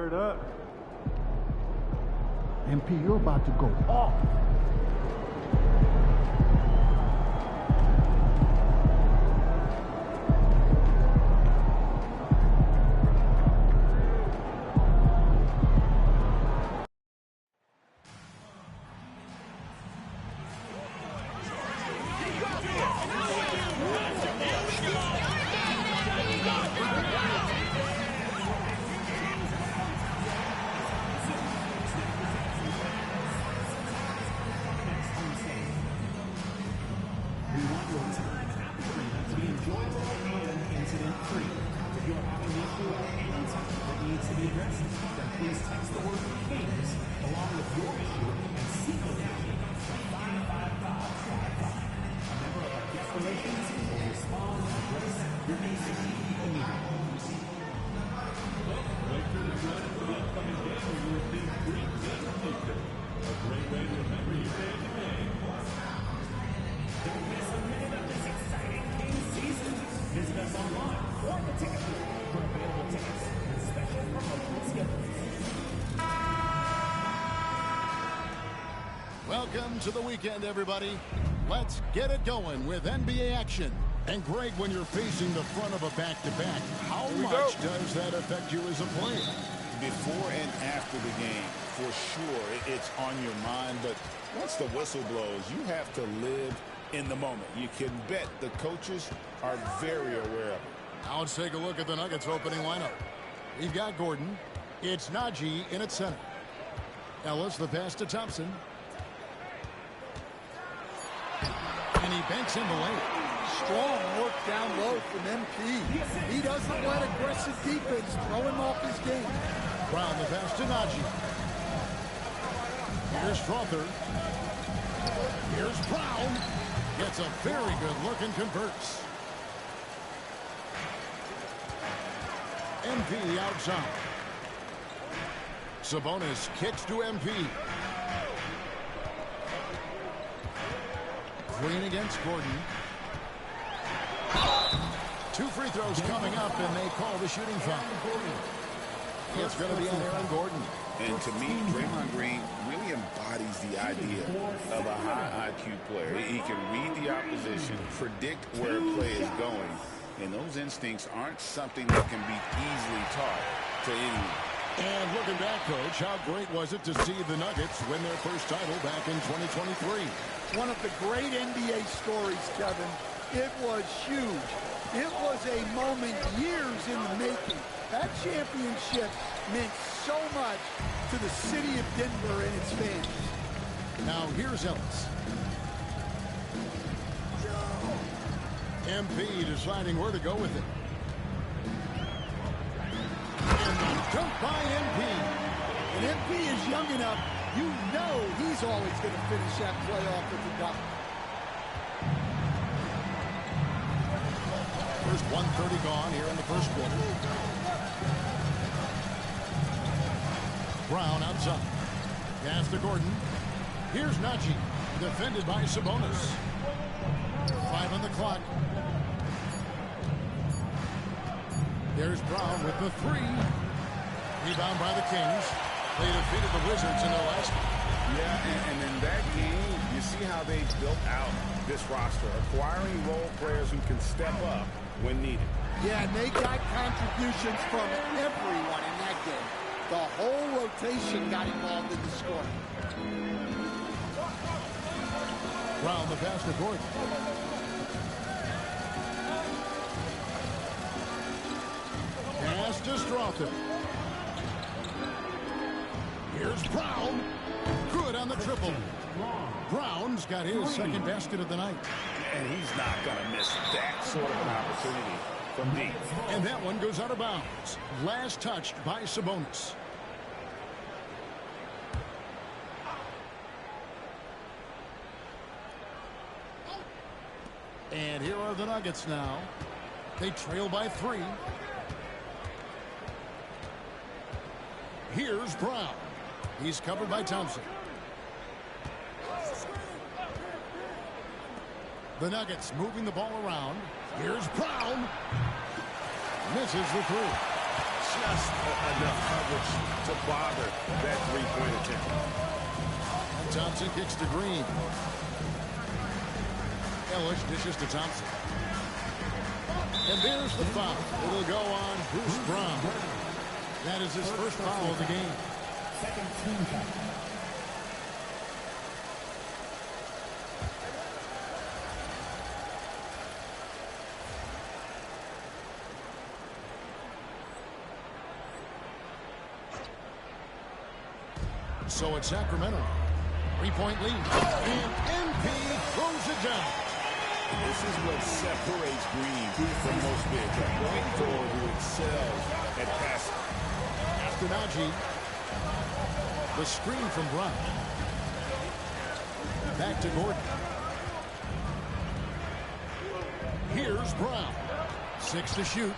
Word up. MP, you're about to go off. Welcome to the weekend, everybody. Let's get it going with NBA action. And Greg, when you're facing the front of a back-to-back, how much does that affect you as a player? Before and after the game, for sure, it's on your mind. But once the whistle blows, you have to live in the moment. You can bet the coaches are very aware of it. Now let's take a look at the Nuggets opening lineup. We've got Gordon. It's Najee in at center. Ellis, the pass to Thompson. And he banks in the lane. Strong work down low from MP. He doesn't let aggressive defense throw him off his game. Brown, the pass to Najee. Here's Strother. Here's Brown. Gets a very good look and converts. MP outside. Sabonis kicks to MP. Green against Gordon. Two free throws coming up, and they call the shooting foul. It's going to be on Aaron Gordon. And to me, Draymond Green really embodies the idea of a high IQ player. He can read the opposition, predict where a play is going, and those instincts aren't something that can be easily taught to anyone. And looking back, Coach, how great was it to see the Nuggets win their first title back in 2023? One of the great NBA stories, Kevin. It was huge. It was a moment years in the making. That championship meant so much to the city of Denver and its fans. Now here's Ellis. MP deciding where to go with it. And the dunk by MP. And MP is young enough, you know he's always going to finish that play off with the dunk. First 1:30 gone here in the first quarter. Brown outside. Pass to Gordon. Here's Najee. Defended by Sabonis. 5 on the clock. There's Brown with the 3. Rebound by the Kings. They defeated the Wizards in their last game. Yeah, and in that game, you see how they built out this roster, acquiring role players who can step up when needed. Yeah, and they got contributions from everyone in that game. The whole rotation got involved in the scoring. Brown, the pass to Gordon. Pass to Strother. Here's Brown. Good on the triple. Brown's got his second basket of the night. And he's not going to miss that sort of an opportunity from deep. And that one goes out of bounds. Last touched by Sabonis. And here are the Nuggets now. They trail by 3. Here's Brown. He's covered by Thompson. The Nuggets moving the ball around. Here's Brown. Misses the 3. just enough coverage to bother that three-point attempt. And Thompson kicks to Green. Ellis dishes to Thompson. And there's the foul. It'll go on Bruce Brown. That is his first foul of the game. Second team foul. So it's Sacramento. 3-point lead. And MP throws it down. This is what separates Green from most bigs. A point forward who excels at passing. After Najee. The screen from Brown. Back to Gordon. Here's Brown. 6 to shoot.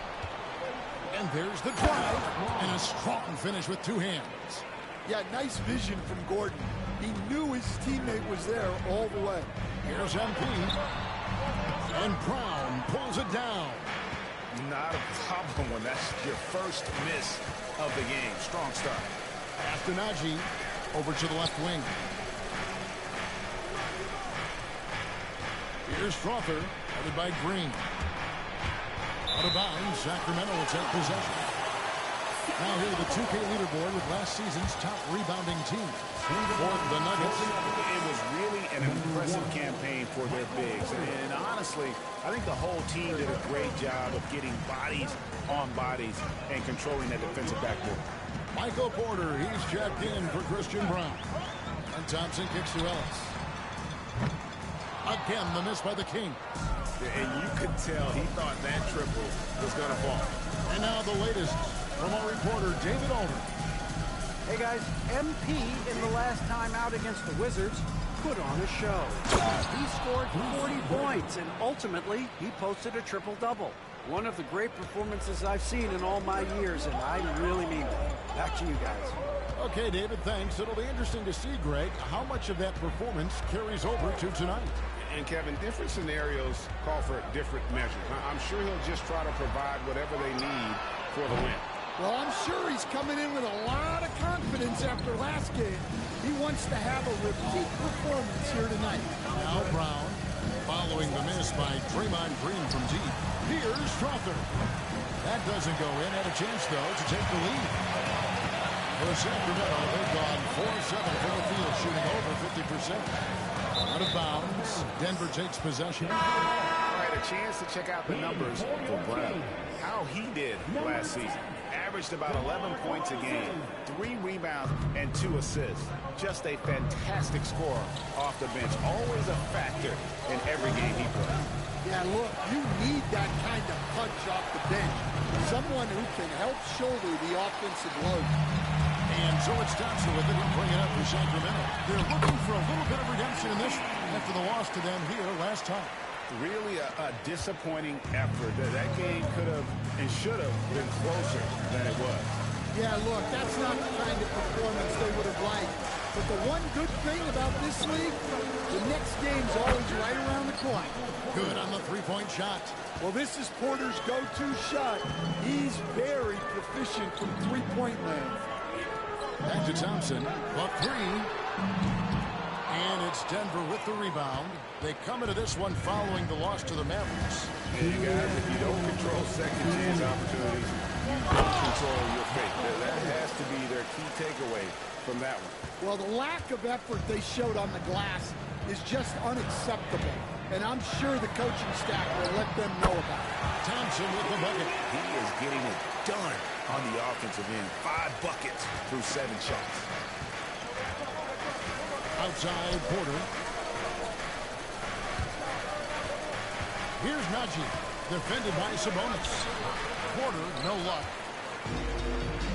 And there's the drive. And a strong finish with two hands. Yeah, nice vision from Gordon. He knew his teammate was there all the way. Here's MP. And Brown pulls it down. Not a problem when that's your first miss of the game. Strong start. After Najee, over to the left wing. Here's Strother, headed by Green. Out of bounds, Sacramento will take possession. Now here the 2K leaderboard with last season's top rebounding team. For the Nuggets. It was really an impressive campaign for their bigs. And honestly, I think the whole team did a great job of getting bodies on bodies and controlling that defensive backboard. Michael Porter, he's checked in for Christian Brown. And Thompson kicks to Ellis. Again, the miss by the King. And you could tell he thought that triple was going to fall. And now the latest from our reporter, David Alder. Hey guys, MP in the last time out against the Wizards put on a show. He scored 40 points and ultimately he posted a triple-double. One of the great performances I've seen in all my years, and I really mean it. Back to you guys. Okay, David, thanks. It'll be interesting to see, Greg, how much of that performance carries over to tonight. And Kevin, different scenarios call for different measures. I'm sure he'll just try to provide whatever they need for the win. Well, I'm sure he's coming in with a lot of confidence after last game. He wants to have a repeat performance here tonight. Now Brown, following the miss by Draymond Green from deep. Here's Strother. That doesn't go in. Had a chance, though, to take the lead. For Sacramento, they've gone 4-7 from the field, shooting over 50%. Out of bounds. Denver takes possession. All right, a chance to check out the numbers for Brown. How he did last season. Averaged about 11 points a game, 3 rebounds, and 2 assists. Just a fantastic scorer off the bench. Always a factor in every game he plays. Yeah, look, you need that kind of punch off the bench. Someone who can help shoulder the offensive load. And so it's Thompson with it. He'll bring it up for Sacramento. They're looking for a little bit of redemption in this after the loss to them here last time. Really a disappointing effort. That game could have and should have been closer than it was. Yeah, look, that's not the kind of performance they would have liked. But the one good thing about this league, the next game's always right around the corner. Good on the three-point shot. Well, this is Porter's go-to shot. He's very proficient from three-point land. Back to Thompson. Buck three. And it's Denver with the rebound. They come into this one following the loss to the Mavericks. Yeah, you guys, if you don't control second chance opportunities, you don't control your fate. That has to be their key takeaway from that one. Well, the lack of effort they showed on the glass is just unacceptable. And I'm sure the coaching staff will let them know about it. Thompson with the bucket. He is getting it done on the offensive end. 5 buckets through 7 shots. Outside Porter. Here's Najee, defended by Sabonis. Porter, no luck.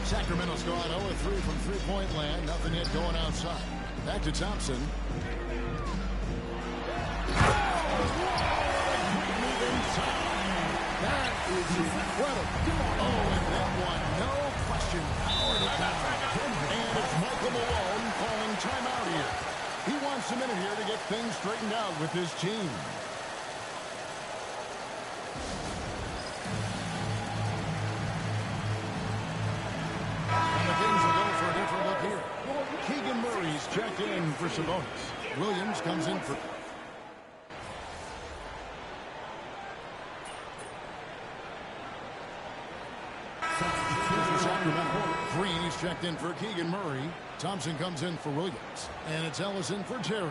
Sacramento's gone 0-3 from three-point land. Nothing yet going outside. Back to Thompson. That is incredible. Oh, and that one, no question, powered it down. And it's Michael Malone calling timeout here. He wants a minute here to get things straightened out with his team. for Sabonis. Williams comes in for... Green, he's checked in for Keegan Murray. Thompson comes in for Williams. And it's Ellison for Terry.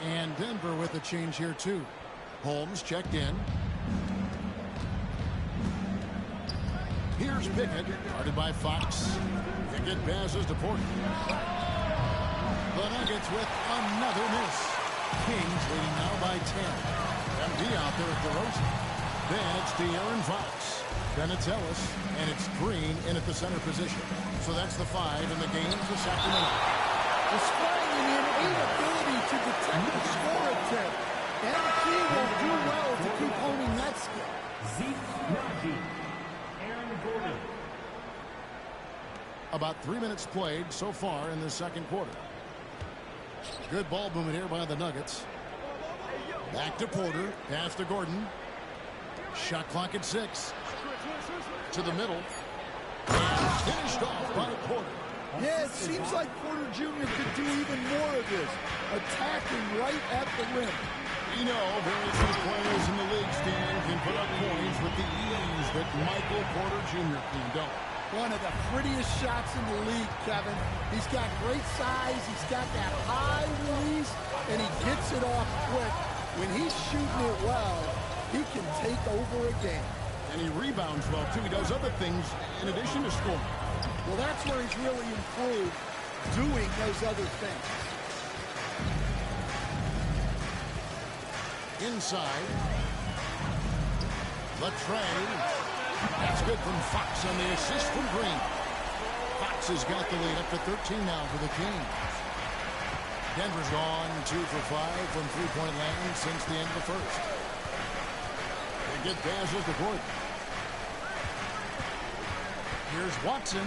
And Denver with a change here, too. Holmes checked in. Here's Pickett, guarded by Fox. Pickett passes to Porter. The Nuggets with another miss. Kings leading now by 10. MD out there at DeRozan. Then it's De'Aaron Fox. Then it's Ellis, and it's Green in at the center position. So that's the 5 in the game for Sacramento. Displaying an innate ability to detect the score attempt. MP will do well to keep honing that skill. About 3 minutes played so far in the second quarter. Good ball movement here by the Nuggets. Back to Porter. Pass to Gordon. Shot clock at 6. To the middle. And finished off by Porter. Yeah, it seems like Porter Jr. could do even more of this. Attacking right at the rim. You know, very few players in the league, Stan, can put up points with the ease that Michael Porter Jr. can, don't. One of the prettiest shots in the league, Kevin. He's got great size. He's got that high release, and he gets it off quick. When he's shooting it well, he can take over a game. And he rebounds well, too. He does other things in addition to scoring. Well, that's where he's really improved, doing those other things. Inside. Latrey. That's good from Fox on the assist from Green. Fox has got the lead up to 13 now for the Kings. Denver's gone 2 for 5 from three-point land since the end of the first. They get passes to Gordon. Here's Watson.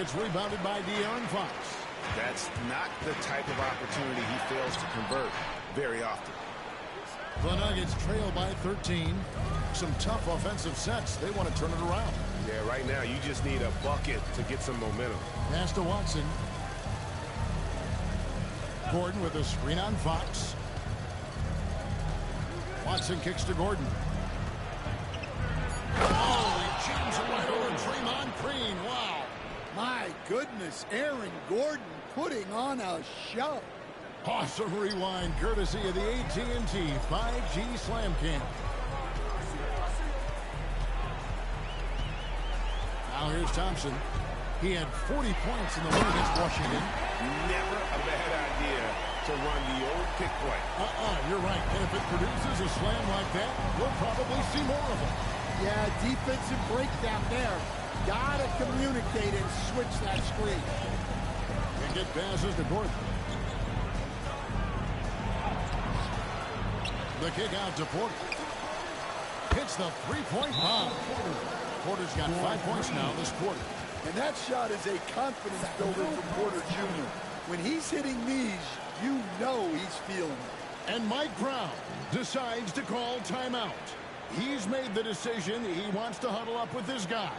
It's rebounded by De'Aaron Fox. That's not the type of opportunity he fails to convert very often. The Nuggets trail by 13. Some tough offensive sets. They want to turn it around. Yeah, right now you just need a bucket to get some momentum. Pass to Watson. Gordon with a screen on Fox. Watson kicks to Gordon. Oh, he jams it right over Draymond Green. Wow. My goodness, Aaron Gordon putting on a show. Awesome rewind courtesy of the AT&T 5G Slam Cam. Now here's Thompson. He had 40 points in the win against Washington. Never a bad idea to run the old pick play. You're right. And if it produces a slam like that, we'll probably see more of it. Yeah, defensive breakdown there. Gotta communicate and switch that screen. And get passes to Gordon. The kick out to Porter. Hits the three-point bomb. Porter's got 5 points now this quarter. And that shot is a confidence builder for Porter Jr. When he's hitting these, you know he's feeling it. And Mike Brown decides to call timeout. He's made the decision. He wants to huddle up with his guys.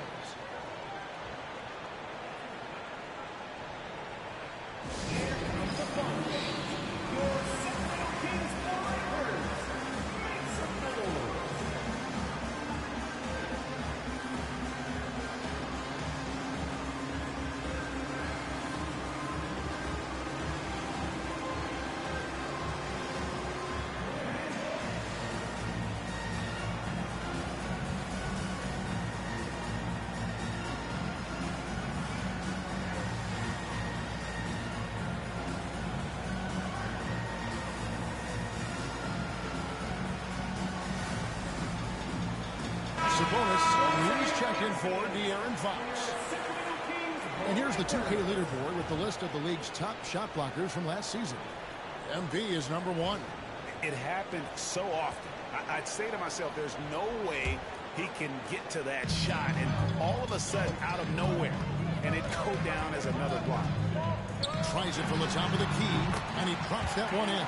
Sabonis, he's checked in for De'Aaron Fox. And here's the 2K leaderboard with the list of the league's top shot blockers from last season. MV is number 1. It happened so often. I'd say to myself, there's no way he can get to that shot and all of a sudden out of nowhere and it go down as another block. Tries it from the top of the key and he drops that one in.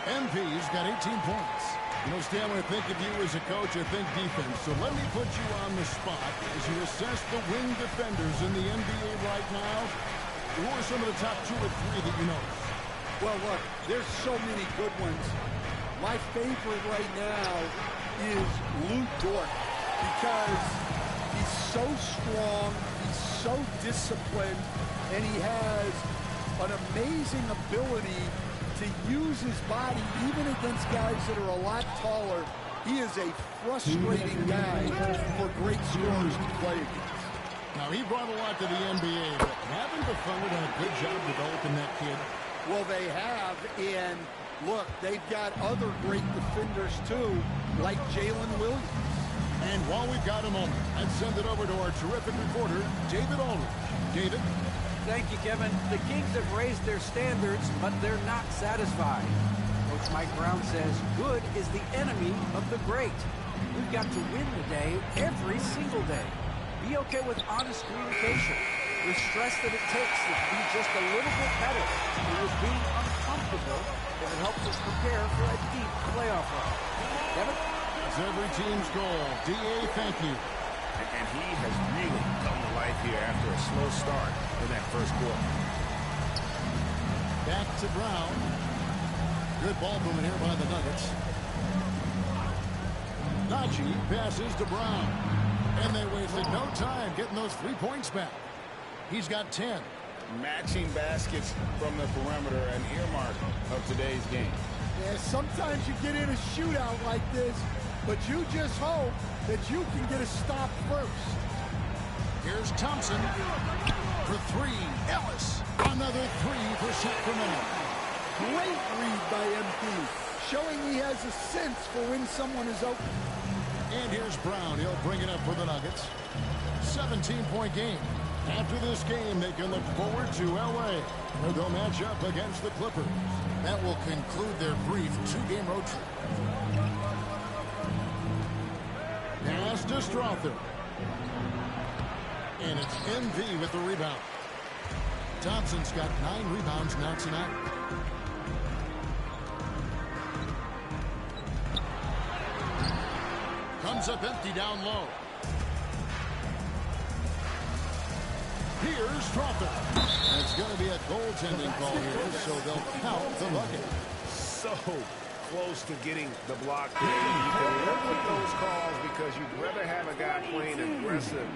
MV's got 18 points. You know, Stan, when I think of you as a coach, I think defense. So let me put you on the spot as you assess the wing defenders in the NBA right now. Who are some of the top 2 or 3 that you know? Well, look, there's so many good ones. My favorite right now is Lou Dort because he's so strong, he's so disciplined, and he has an amazing ability to use his body even against guys that are a lot taller. He is a frustrating guy for great scorers to play against. Now, he brought a lot to the NBA, but haven't the Thunder done a good job developing that kid? Well, they have, and look, they've got other great defenders, too, like Jalen Williams. And while we've got a moment, let's send it over to our terrific reporter, David Aldridge. David? Thank you, Kevin. The Kings have raised their standards, but they're not satisfied. Coach Mike Brown says good is the enemy of the great. We've got to win today, every single day. Be okay with honest communication. The stress that it takes to be just a little bit better. It was being uncomfortable, and it helps us prepare for a deep playoff run. Kevin? It's every team's goal. D.A., thank you. And he has really come to life here after a slow start in that first quarter. Back to Brown. Good ball movement here by the Nuggets. Najee passes to Brown. And they wasted no time getting those 3 points back. He's got 10. Matching baskets from the perimeter, an earmark of today's game. Yeah, sometimes you get in a shootout like this, but you just hope that you can get a stop first. Here's Thompson for 3. Ellis, another 3 for Sacramento. Great read by MP, showing he has a sense for when someone is open. And here's Brown. He'll bring it up for the Nuggets. 17-point game. After this game, they can look forward to L.A., where they'll match up against the Clippers. That will conclude their brief 2-game road trip. Pass to Strother. And it's MV with the rebound. Thompson's got 9 rebounds now tonight. Comes up empty down low. Here's Strother. It's going to be a goaltending call here, so they'll count the bucket. So close to getting the block there. You can work with those calls because you'd rather have a guy playing aggressive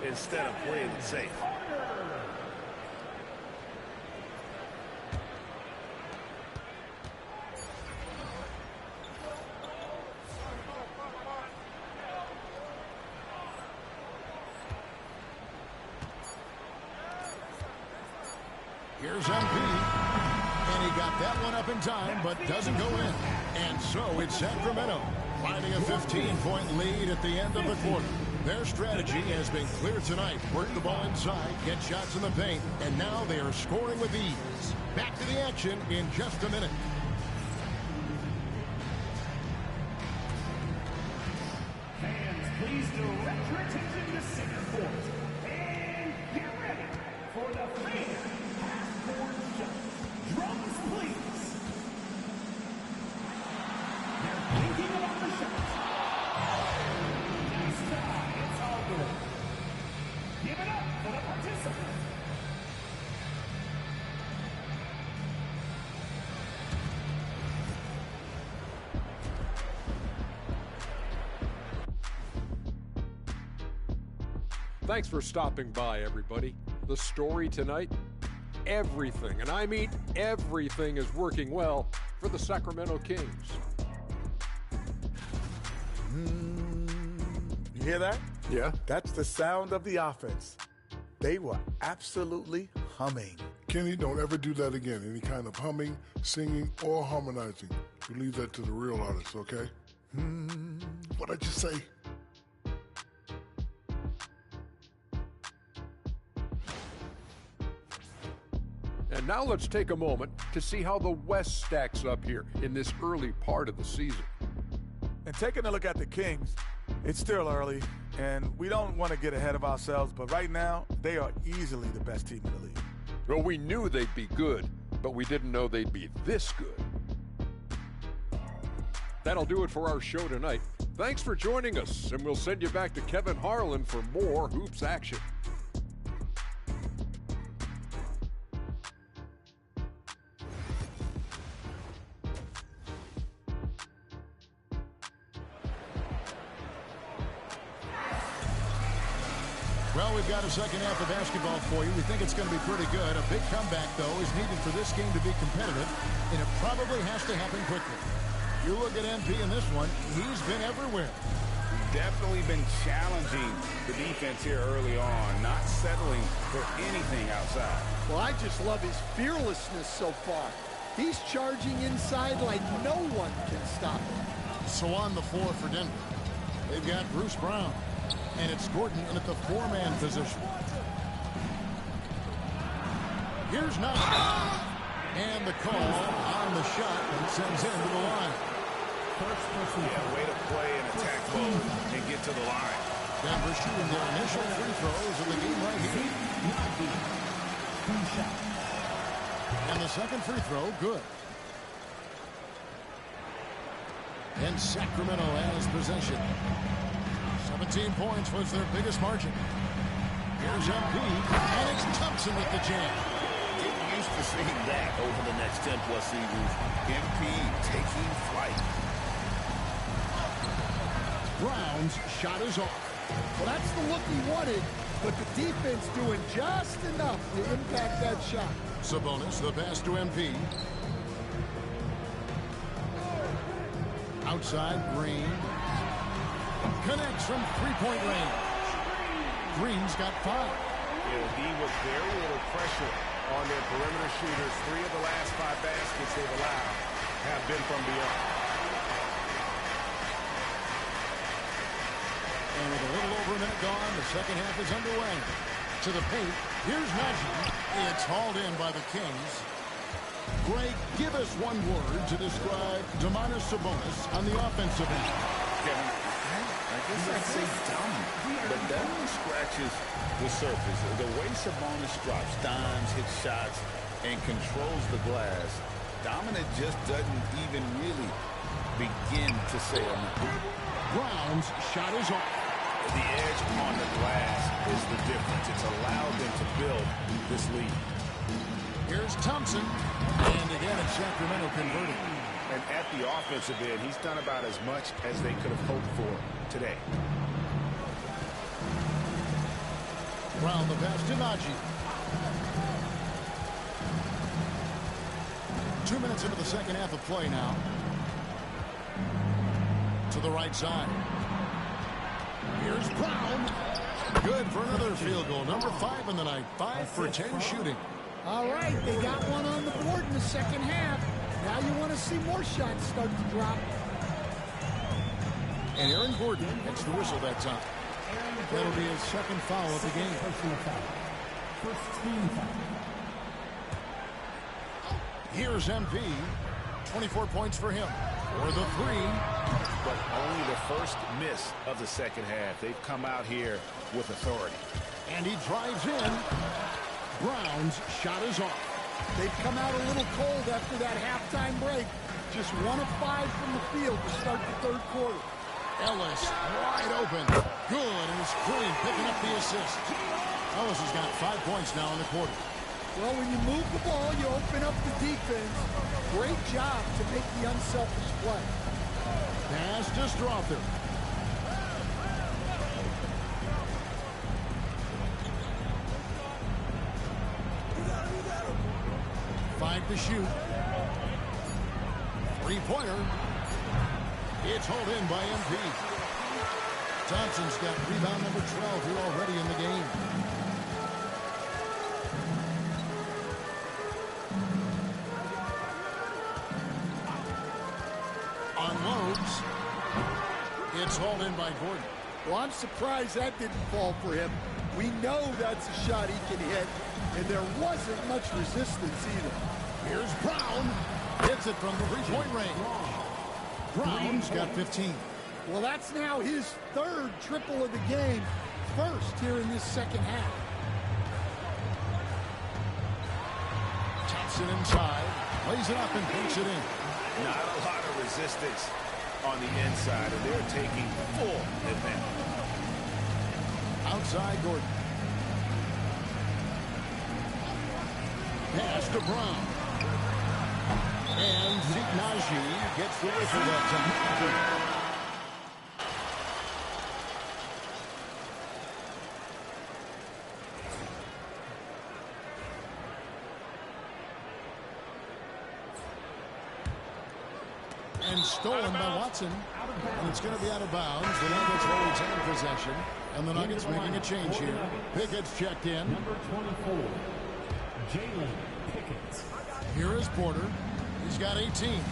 instead of playing it safe. Here's MP. And he got that one up in time, but doesn't go in. And so it's Sacramento, finding a 15-point lead at the end of the quarter. Their strategy has been clear tonight. Work the ball inside, get shots in the paint, and now they are scoring with ease. Back to the action in just a minute. Fans, please direct your attention to center court. And get ready for the fan half-court jump. Drums, please. They're thinking about the shot. Nice try. It's all good. Give it up for the participant. Thanks for stopping by, everybody. The story tonight, everything, and I mean everything, is working well for the Sacramento Kings. You hear that? Yeah. That's the sound of the offense. They were absolutely humming. Kenny, don't ever do that again. Any kind of humming, singing, or harmonizing. You leave that to the real artists, okay? What'd I just say? And now let's take a moment to see how the West stacks up here in this early part of the season. And taking a look at the Kings, it's still early, and we don't want to get ahead of ourselves, but right now, they are easily the best team in the league. Well, we knew they'd be good, but we didn't know they'd be this good. That'll do it for our show tonight. Thanks for joining us, and we'll send you back to Kevin Harlan for more hoops action. Well, we've got a second half of basketball for you. We think it's going to be pretty good. A big comeback, though, is needed for this game to be competitive, and it probably has to happen quickly. You look at MP in this one, he's been everywhere. Definitely been challenging the defense here early on, not settling for anything outside. Well, I just love his fearlessness so far. He's charging inside like no one can stop him. So on the floor for Denver, they've got Bruce Brown, and it's Gordon in at the four-man position. Here's Nash. And the call on the shot that sends him to the line. Yeah, way to play and attack mode and get to the line. Denver shooting their initial free throws of the game right here. And the second free throw, good. And Sacramento has possession. 17 points was their biggest margin. Here's MP, and it's Thompson with the jam. Get used to seeing that over the next 10-plus seasons. MP taking flight. Brown's shot is off. Well, that's the look he wanted, but the defense doing just enough to impact that shot. Sabonis, the pass to MP. Outside, Green. Connects from three-point range. Green's got 5. Yeah, he was very little pressure on their perimeter shooters. 3 of the last 5 baskets they've allowed have been from beyond. And with a little over a minute gone, the second half is underway. To the paint, here's Najee. It's hauled in by the Kings. Greg, give us one word to describe Domantas Sabonis on the offensive end. Kevin, I guess I'd say dumb, but that one scratches the surface. The way Sabonis drops dimes, hits shots, and controls the glass, dominant just doesn't even really begin to say enough. Brown's shot is off. The edge on the glass is the difference. It's allowed them to build this lead. Here's Thompson. And again, it's Sacramento converting. And at the offensive end, he's done about as much as they could have hoped for today. Brown the pass to Najee. 2 minutes into the second half of play now. To the right side. Here's Brown. Good for another field goal. Number 5 in the night. 5 for 10 shooting. All right, they got one on the board in the second half. Now you want to see more shots start to drop. And Aaron Gordon gets the whistle that time. That'll be his second foul of the game. First team foul. Here's MP. 24 points for him. For the 3. But only the first miss of the second half. They've come out here with authority. And he drives in. Brown's shot is off. They've come out a little cold after that halftime break. Just 1 of 5 from the field to start the third quarter. Ellis wide open. Good, and it's Green picking up the assist. Ellis has got 5 points now in the quarter. Well, when you move the ball, you open up the defense. Great job to make the unselfish play. Pass to Strother. Five to shoot. Three-pointer. It's hauled in by MP. Thompson's got rebound number 12 here already in the game. Unloads. It's hauled in by Gordon. Well, I'm surprised that didn't fall for him. We know that's a shot he can hit, and there wasn't much resistance either. Here's Brown. Hits it from the three-point range. Brown's got 15. Well, that's now his 3rd triple of the game. First here in this second half. Thompson inside. Lays it up and banks it in. Not a lot of resistance on the inside, and they're taking full advantage. Outside Gordon. Pass to Brown. And Zeke Najee gets the whistle that time. and stolen by Watson. And it's going to be out of bounds. The Nuggets will retain possession. And the Nuggets making a change here. Pickett's checked in. Number 24, Jalen Pickett. Here is Porter. He's got 18.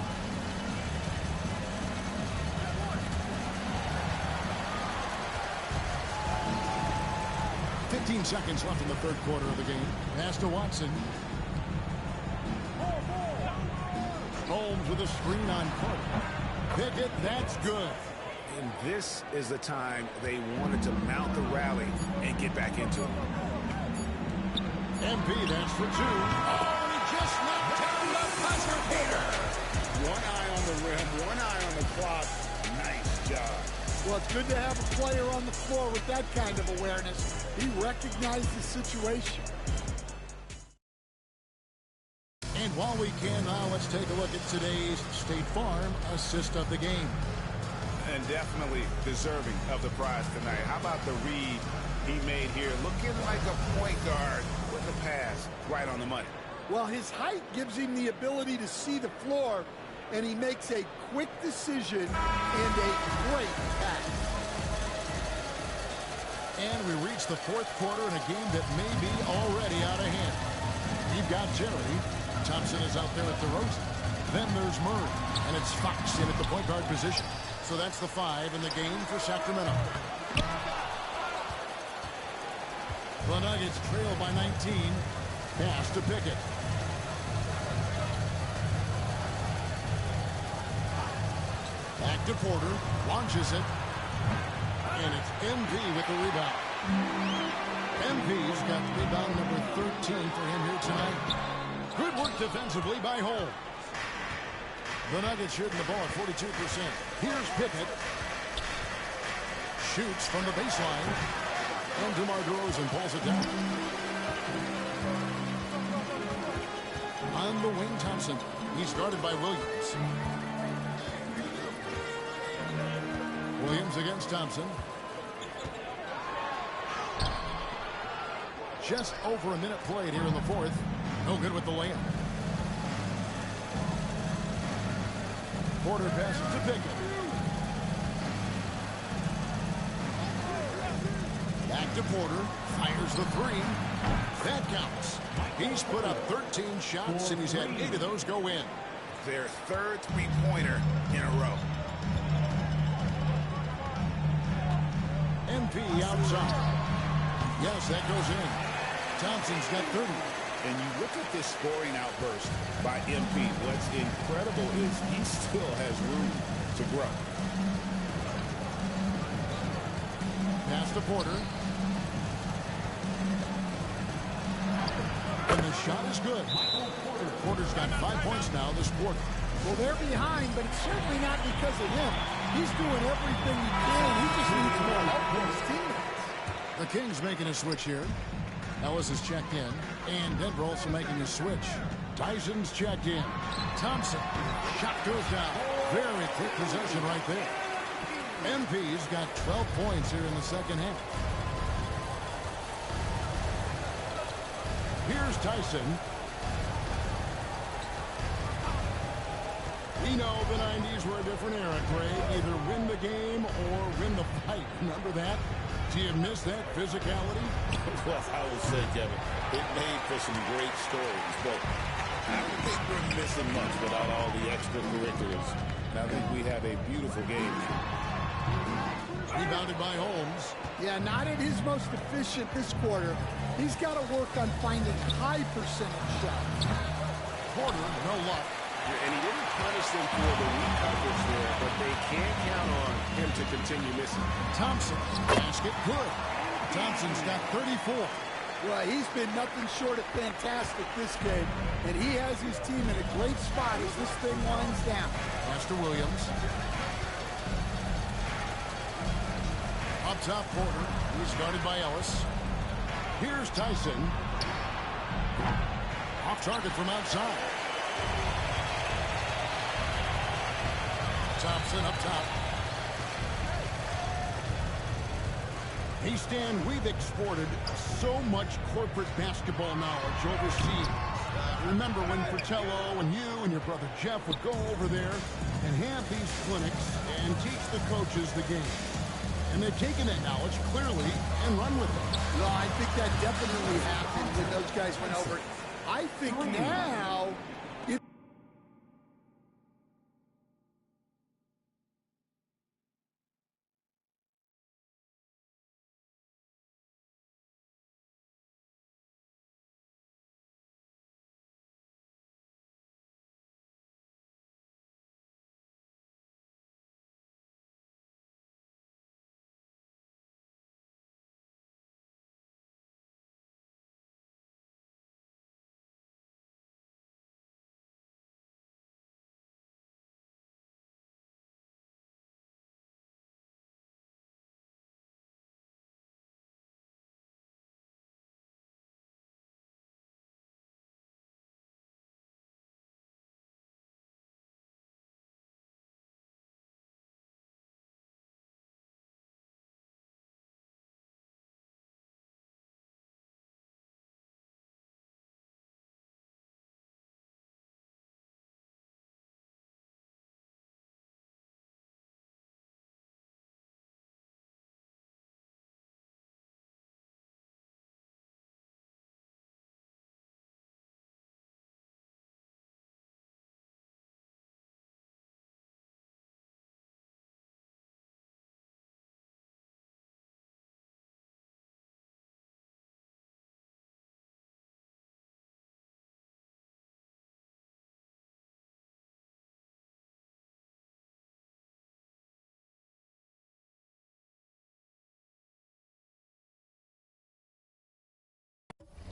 "15 seconds left in the third quarter of the game. Pass to Watson. Holmes with a screen on Porter. Pickett, that's good. And this is the time they wanted to mount the rally and get back into it. MP, that's for 2. Oh, he just knocked down the buzzer beater. One eye on the rim, one eye on the clock. Nice job. Well, it's good to have a player on the floor with that kind of awareness. He recognized the situation. And while we can now, let's take a look at today's State Farm assist of the game. And definitely deserving of the prize tonight. How about the read he made here? Looking like a point guard with the pass right on the money. Well, his height gives him the ability to see the floor, and he makes a quick decision and a great pass. And we reach the fourth quarter in a game that may be already out of hand. You've got Jerry. Thompson is out there at the roast. Then there's Murray, and it's Fox in at the point guard position. So that's the 5 in the game for Sacramento. The Nuggets trail by 19. Pass to Pickett. Back to Porter. Launches it. And it's MP with the rebound. MP's got rebound number 13 for him here tonight. Good work defensively by Holmes. The Nuggets shooting the ball at 42%. Here's Pickett. Shoots from the baseline. And DeMar DeRozan pulls it down. On the wing, Thompson. He's guarded by Williams. Williams against Thompson. Just over a minute played here in the fourth. No good with the layup. Porter passes to Pickett. Back to Porter. Fires the 3. That counts. He's put up 13 shots, and he's had 8 of those go in. Their third three-pointer in a row. MP outside. Yes, that goes in. Thompson's got 30. And you look at this scoring outburst by MP. What's incredible is he still has room to grow. Pass to Porter. And the shot is good. Porter's got 5 points now this quarter. Well, they're behind, but it's certainly not because of him. He's doing everything he can. He just needs more help from his teammates. The Kings making a switch here. Ellis is checked in. And Denver also making a switch. Tyson's checked in. Thompson. Shot goes down. Very quick possession right there. MP's got 12 points here in the second half. Here's Tyson. We know the 90s were a different era, Craig. Either win the game or win the fight. Remember that? Do you miss that physicality? Well, I will say, Kevin, it made for some great stories, but I don't think we're missing much without all the extracurriculars. And I think we have a beautiful game. Rebounded by Holmes. Yeah, not at his most efficient this quarter. He's got to work on finding high percentage shots. Porter, no luck. And he didn't punish them for the weak coverage there, but they can't count on him to continue missing. Thompson, basket good. Thompson's got 34. Well, he's been nothing short of fantastic this game, and he has his team in a great spot as this thing winds down. Pass to Williams. Up top, Porter. He's guarded by Ellis. Here's Tyson. Off target from outside. Thompson up top. Hey, Stan, we've exported so much corporate basketball knowledge overseas. Remember when Fratello and you and your brother Jeff would go over there and have these clinics and teach the coaches the game. And they've taken that knowledge clearly and run with it. No, I think that definitely happened when those guys went over. I think now it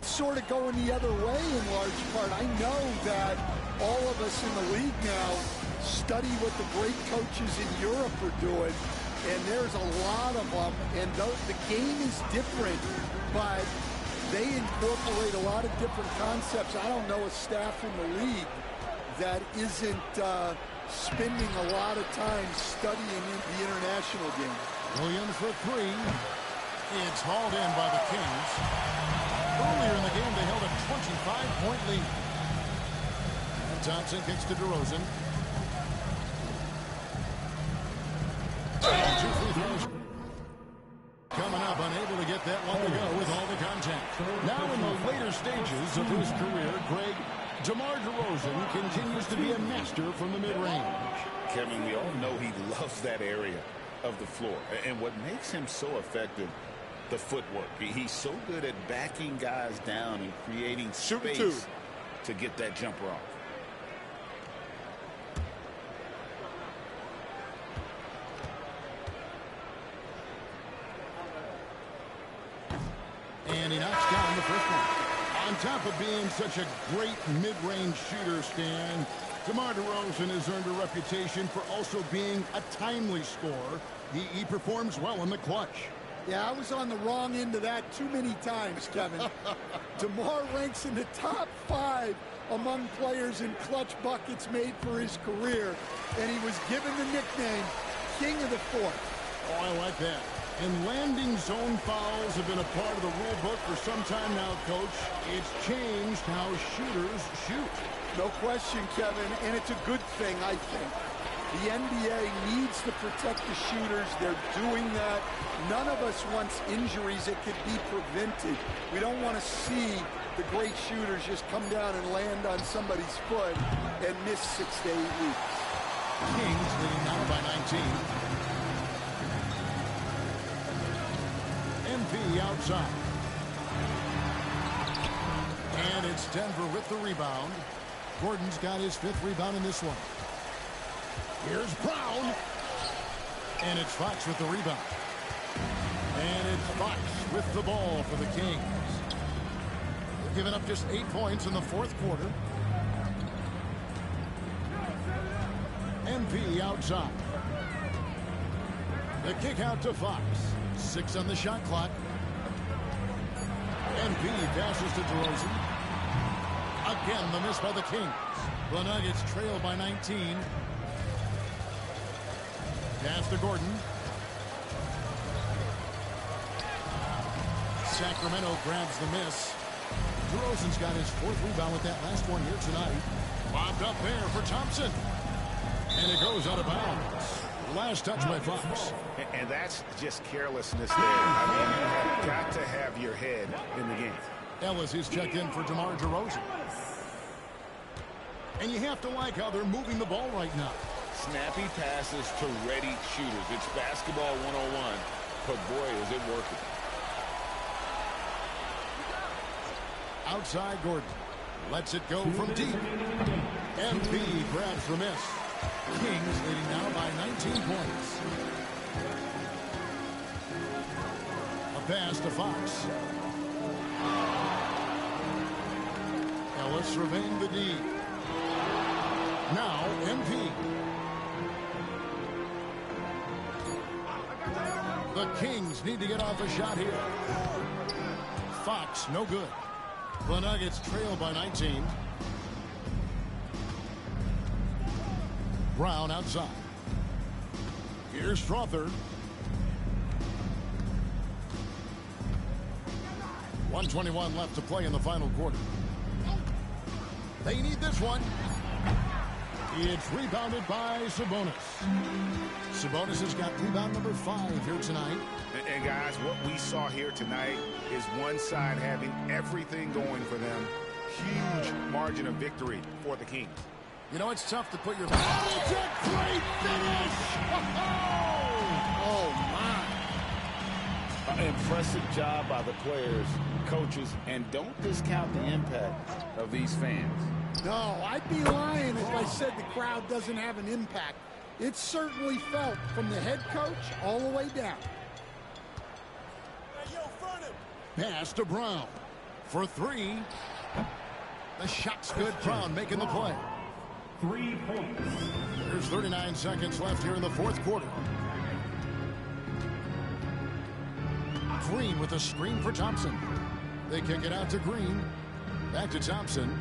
sort of going the other way in large part. I know that all of us in the league now study what the great coaches in Europe are doing, and there's a lot of them, and the game is different, but they incorporate a lot of different concepts. I don't know a staff in the league that isn't spending a lot of time studying the international game. Williams for three. It's hauled in by the Kings. Earlier in the game, they held a 25-point lead. And Thompson kicks to DeRozan. And 2 free throws. Coming up, unable to get that one to go with all the contact. Now in the later stages of his career, Greg, DeMar DeRozan continues to be a master from the mid-range. Kevin, we all know he loves that area of the floor. And what makes him so effective, the footwork. He's so good at backing guys down and creating space to get that jumper off. And he knocks down the first one. On top of being such a great mid-range shooter, Stan, DeMar DeRozan has earned a reputation for also being a timely scorer. He performs well in the clutch. Yeah, I was on the wrong end of that too many times, Kevin. DeMar ranks in the top 5 among players in clutch buckets made for his career, and he was given the nickname King of the Fourth. Oh, I like that. And landing zone fouls have been a part of the rule book for some time now, Coach. It's changed how shooters shoot. No question, Kevin, and it's a good thing, I think. The NBA needs to protect the shooters. They're doing that. None of us wants injuries that could be prevented. We don't want to see the great shooters just come down and land on somebody's foot and miss 6 to 8 weeks. Kings leading now by 19. MP outside. And it's Denver with the rebound. Gordon's got his 5th rebound in this one. Here's Brown. And it's Fox with the rebound. And it's Fox with the ball for the Kings. They've given up just 8 points in the 4th quarter. MP outside. The kick out to Fox. 6 on the shot clock. MP passes to DeRozan. Again, the miss by the Kings. The Nuggets trail by 19. Pass to Gordon. Sacramento grabs the miss. DeRozan Rosen's got his 4th rebound with that last one here tonight. Bobbed up there for Thompson. And it goes out of bounds. Last touch by Fox. And that's just carelessness there. I mean, you have got to have your head in the game. Ellis is checked in for DeMar DeRozan. And you have to like how they're moving the ball right now. Snappy passes to ready shooters. It's basketball 101, but boy, is it working. Outside Gordon. Lets it go from deep. MP grabs the miss. Kings leading now by 19 points. A pass to Fox. Ellis surveying the D. Now MP. The Kings need to get off a shot here. Fox, no good. The Nuggets trail by 19. Brown outside. Here's Strother. 1:21 left to play in the final quarter. They need this one. It's rebounded by Sabonis. Sabonis has got rebound number 5 here tonight. And guys, what we saw here tonight is one side having everything going for them. Huge margin of victory for the Kings. You know, it's tough to put your... Oh, it's a great finish! Oh, my. Impressive job by the players, coaches, and don't discount the impact of these fans. No, I'd be lying if I said the crowd doesn't have an impact. It's certainly felt from the head coach all the way down. Pass to Brown for 3. The shot's good. Brown making the play. 3 points. There's 39 seconds left here in the 4th quarter. Green with a screen for Thompson. They kick it out to Green. Back to Thompson.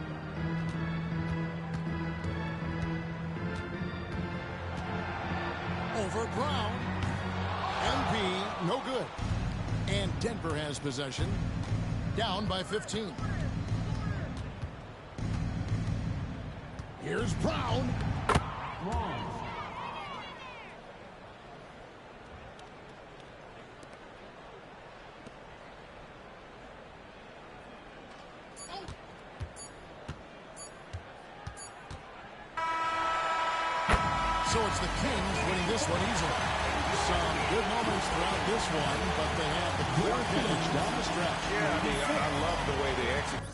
Over Brown. MP, no good. And Denver has possession. Down by 15. Here's Brown. So it's the Kings winning this one easily. Some good moments throughout this one, but they have the clear advantage down the stretch. Yeah, I love the way they execute.